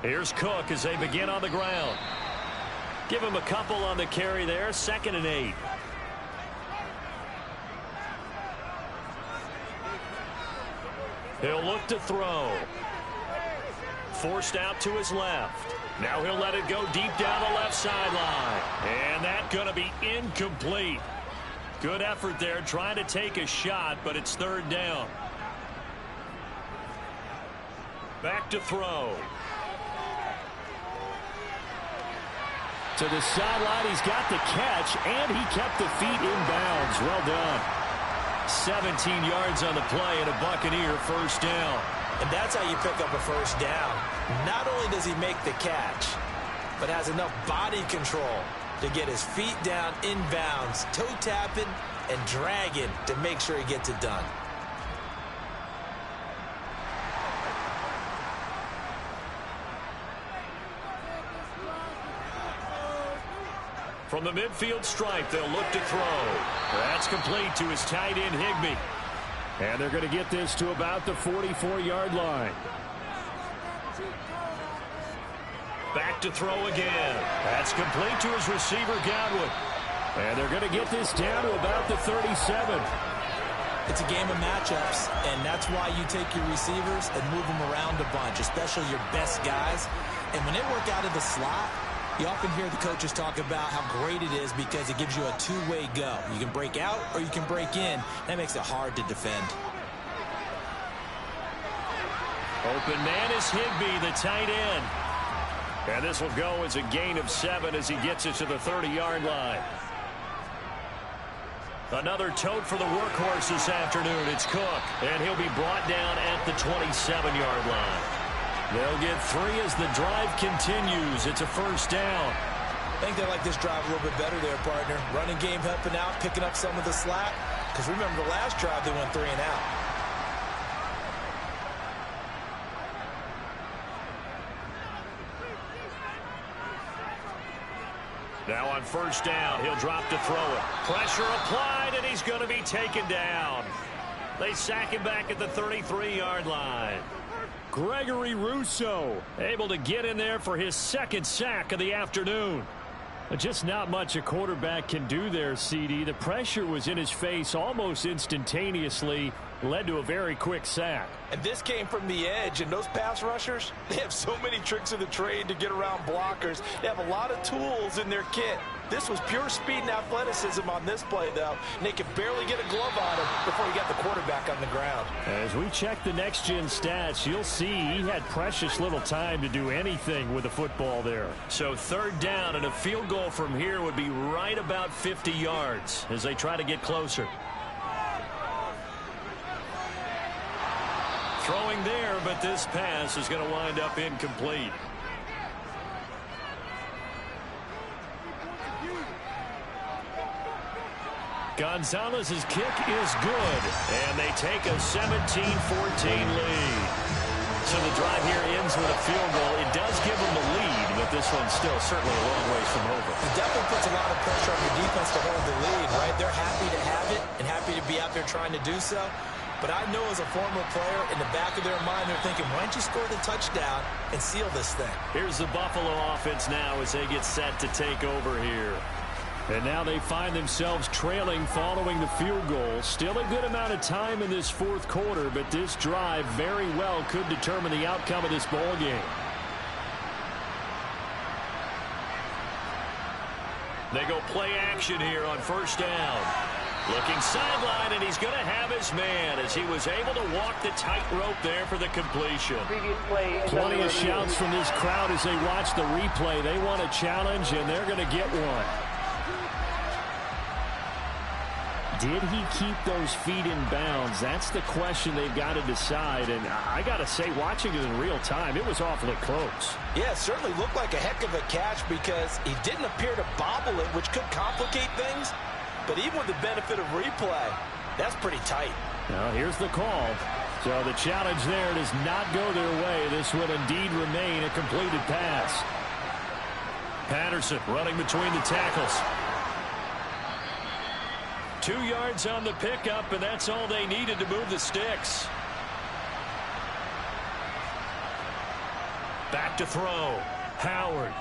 [SPEAKER 7] Here's Cook as they begin on the ground. Give him a couple on the carry there. 2nd and 8. He'll look to throw. Forced out to his left. Now he'll let it go deep down the left sideline. And that's going to be incomplete. Good effort there trying to take a shot, but it's 3rd down. Back to throw. To the sideline, he's got the catch, and he kept the feet in bounds. Well done. 17 yards on the play and a Buccaneer 1st down.
[SPEAKER 3] And that's how you pick up a 1st down. Not only does he make the catch, but has enough body control to get his feet down in bounds, toe tapping and dragging to make sure he gets it done.
[SPEAKER 7] From the midfield stripe, they'll look to throw. That's complete to his tight end, Higbee. And they're going to get this to about the 44-yard line. Back to throw again. That's complete to his receiver, Godwin. And they're going to get this down to about the 37.
[SPEAKER 3] It's a game of matchups, and that's why you take your receivers and move them around a bunch, especially your best guys. And when they work out of the slot, you often hear the coaches talk about how great it is because it gives you a two-way go. You can break out or you can break in. That makes it hard to defend.
[SPEAKER 7] Open man is Higbee, the tight end. And this will go as a gain of 7 as he gets it to the 30-yard line. Another tote for the workhorse this afternoon. It's Cook, and he'll be brought down at the 27-yard line. They'll get 3 as the drive continues. It's a 1st down.
[SPEAKER 3] I think they like this drive a little bit better there, partner. Running game helping out, picking up some of the slack. Because remember the last drive, they went 3 and out.
[SPEAKER 7] Now on 1st down, he'll drop to throw it. Pressure applied, and he's going to be taken down. They sack him back at the 33-yard line. Gregory Rousseau able to get in there for his 2nd sack of the afternoon. Just not much a quarterback can do there, CD. The pressure was in his face almost instantaneously, led to a very quick sack.
[SPEAKER 3] And this came from the edge, and those pass rushers, they have so many tricks of the trade to get around blockers. They have a lot of tools in their kit. This was pure speed and athleticism on this play, though, and they could barely get a glove on him before he got the quarterback on the ground.
[SPEAKER 7] As we check the next-gen stats, you'll see he had precious little time to do anything with the football there. So third down, and a field goal from here would be right about 50 yards as they try to get closer. Throwing there, but this pass is going to wind up incomplete. Gonzalez's kick is good, and they take a 17-14 lead. So the drive here ends with a field goal. It does give them the lead, but this one's still certainly a long ways from over.
[SPEAKER 3] It definitely puts a lot of pressure on your defense to hold the lead, right? They're happy to have it and happy to be out there trying to do so. But I know as a former player, in the back of their mind, they're thinking, why don't you score the touchdown and seal this thing?
[SPEAKER 7] Here's the Buffalo offense now as they get set to take over here. And now they find themselves trailing following the field goal. Still a good amount of time in this fourth quarter, but this drive very well could determine the outcome of this ball game. They go play action here on first down. Looking sideline, and he's going to have his man as he was able to walk the tightrope there for the completion. Plenty of shouts from this crowd as they watch the replay. They want a challenge, and they're going to get one. Did he keep those feet in bounds? That's the question they've got to decide. And I got to say, watching it in real time, it was awfully close.
[SPEAKER 3] Yeah, it certainly looked like a heck of a catch because he didn't appear to bobble it, which could complicate things. But even with the benefit of replay, that's pretty tight.
[SPEAKER 7] Now, here's the call. So the challenge there does not go their way. This will indeed remain a completed pass. Patterson running between the tackles. 2 yards on the pickup, and that's all they needed to move the sticks. Back to throw. Howard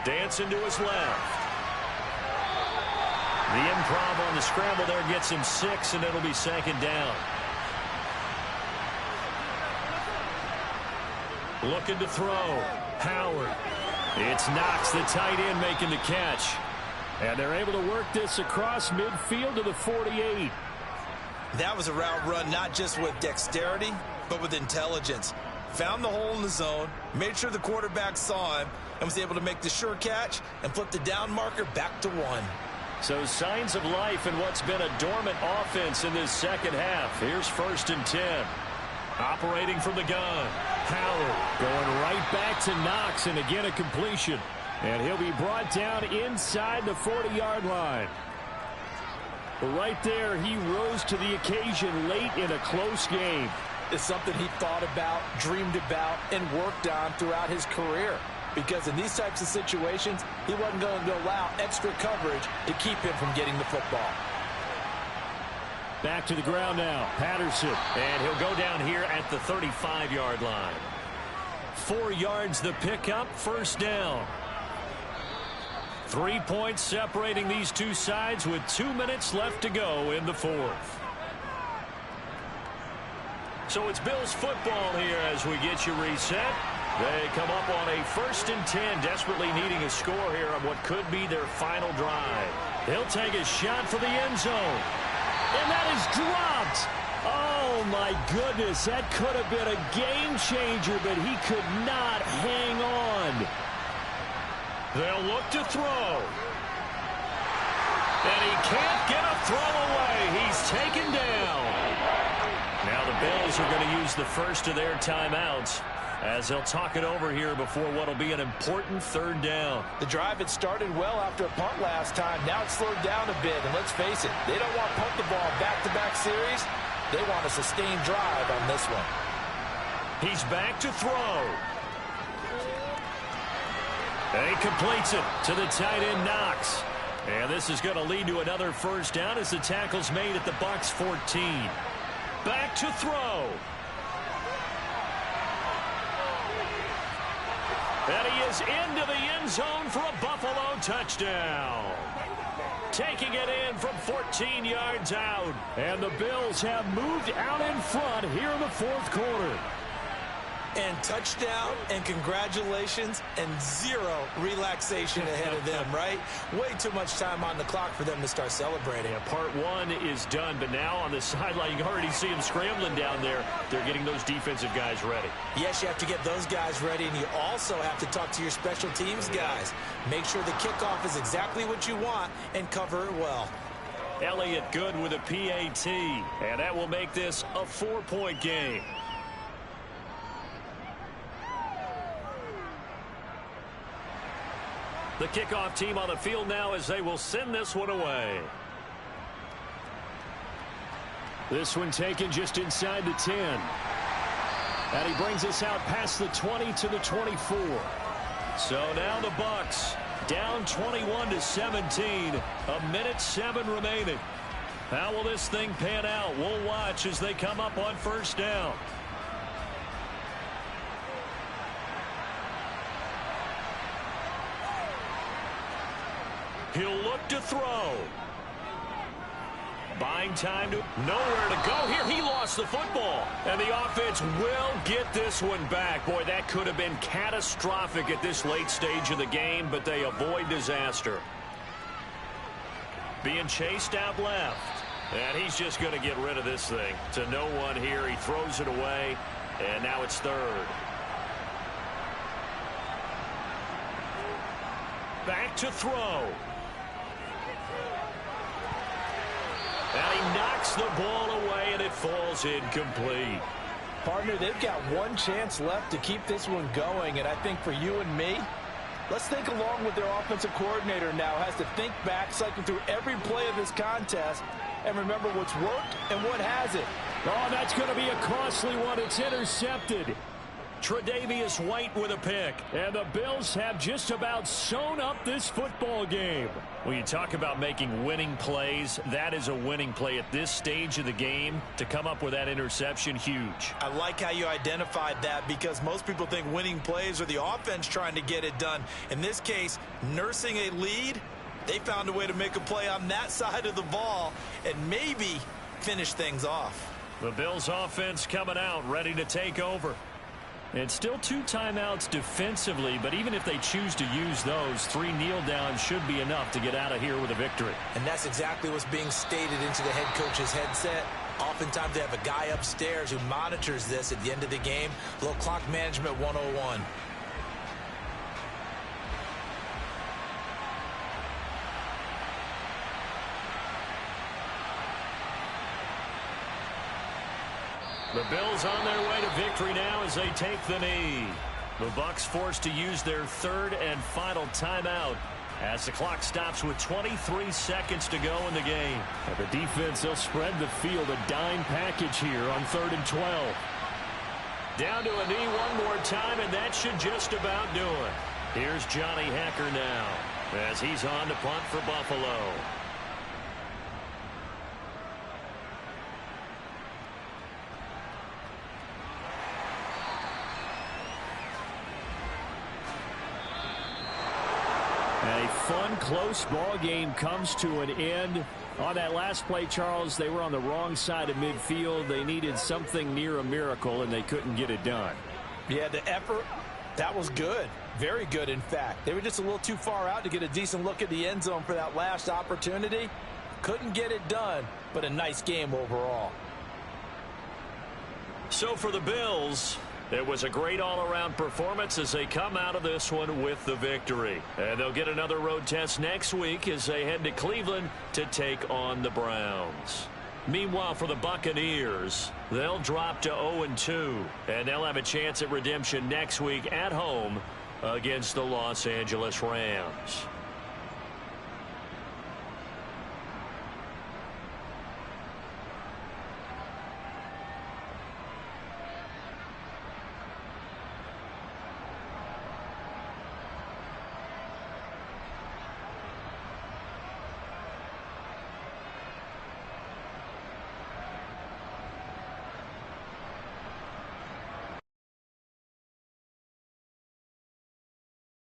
[SPEAKER 7] dancing to his left. The improv on the scramble there gets him 6, and it'll be second down. Looking to throw. Howard. It's Knox, the tight end, making the catch. And they're able to work this across midfield to the 48.
[SPEAKER 3] That was a route run not just with dexterity, but with intelligence. Found the hole in the zone, made sure the quarterback saw him, and was able to make the sure catch and flip the down marker back to 1.
[SPEAKER 7] So signs of life in what's been a dormant offense in this second half. Here's 1st and 10. Operating from the gun. Howard going right back to Knox, and again a completion. And he'll be brought down inside the 40-yard line. But right there, he rose to the occasion late in a close game.
[SPEAKER 3] It's something he thought about, dreamed about, and worked on throughout his career. Because in these types of situations, he wasn't going to allow extra coverage to keep him from getting the football.
[SPEAKER 7] Back to the ground now. Patterson. And he'll go down here at the 35-yard line. 4 yards the pickup, 1st down. 3 points separating these two sides with 2 minutes left to go in the fourth. So it's Bills football here as we get you reset. They come up on a 1st and 10, desperately needing a score here on what could be their final drive. He'll take a shot for the end zone. And that is dropped. Oh, my goodness. That could have been a game changer, but he could not hang on. They'll look to throw. And he can't get a throw away. He's taken down. Now the Bills are going to use the first of their timeouts as they'll talk it over here before what will be an important 3rd down.
[SPEAKER 3] The drive had started well after a punt last time. Now it's slowed down a bit. And let's face it, they don't want to punt the ball back-to-back series. They want a sustained drive on this one.
[SPEAKER 7] He's back to throw. And he completes it to the tight end, Knox. And this is going to lead to another 1st down as the tackle's made at the Bucs 14. Back to throw. And he is into the end zone for a Buffalo touchdown. Taking it in from 14 yards out. And the Bills have moved out in front here in the fourth quarter.
[SPEAKER 3] And touchdown and congratulations and zero relaxation ahead of them, right? Way too much time on the clock for them to start celebrating.
[SPEAKER 7] Yeah, part one is done, but now on the sideline, you can already see them scrambling down there. They're getting those defensive guys ready.
[SPEAKER 3] Yes, you have to get those guys ready, and you also have to talk to your special teams guys. Make sure the kickoff is exactly what you want and cover it well.
[SPEAKER 7] Elliott good with a PAT, and that will make this a 4-point game. The kickoff team on the field now as they will send this one away. This one taken just inside the 10. And he brings us out past the 20 to the 24. So now the Bucs down 21-17. 1:07 remaining. How will this thing pan out? We'll watch as they come up on first down. He'll look to throw. Buying time to nowhere to go here. He lost the football. And the offense will get this one back. Boy, that could have been catastrophic at this late stage of the game, but they avoid disaster. Being chased out left. And he's just going to get rid of this thing. To no one here. He throws it away. And now it's third. Back to throw. And he knocks the ball away, and it falls incomplete.
[SPEAKER 3] Partner, they've got one chance left to keep this one going, and I think for you and me, let's think along with their offensive coordinator now. Has to think back, cycle through every play of this contest, and remember what's worked and what hasn't.
[SPEAKER 7] Oh, that's going to be a costly one. It's intercepted. Tre'Davious White with a pick. And the Bills have just about sewn up this football game. When you talk about making winning plays, that is a winning play at this stage of the game. To come up with that interception, huge.
[SPEAKER 3] I like how you identified that because most people think winning plays are the offense trying to get it done. In this case, nursing a lead, they found a way to make a play on that side of the ball and maybe finish things off.
[SPEAKER 7] The Bills offense coming out, ready to take over. And still 2 timeouts defensively, but even if they choose to use those, 3 kneel downs should be enough to get out of here with a victory.
[SPEAKER 3] And that's exactly what's being stated into the head coach's headset. Oftentimes they have a guy upstairs who monitors this at the end of the game. A little clock management 101.
[SPEAKER 7] The Bills on their way to victory now as they take the knee. The Bucs forced to use their 3rd and final timeout as the clock stops with 23 seconds to go in the game. And the defense, they'll spread the field, a dime package here on 3rd and 12. Down to a knee one more time, and that should just about do it. Here's Johnny Hekker now as he's on to punt for Buffalo. A fun, close ball game comes to an end. On that last play, Charles, they were on the wrong side of midfield. They needed something near a miracle, and they couldn't get it done.
[SPEAKER 3] Yeah, the effort, that was good. Very good, in fact. They were just a little too far out to get a decent look at the end zone for that last opportunity. Couldn't get it done, but a nice game overall. So for the Bills, it was a great all-around performance as they come out of this one with the victory. And they'll get another road test next week as they head to Cleveland to take on the Browns. Meanwhile, for the Buccaneers, they'll drop to 0-2, and they'll have a chance at redemption next week at home against the Los Angeles Rams.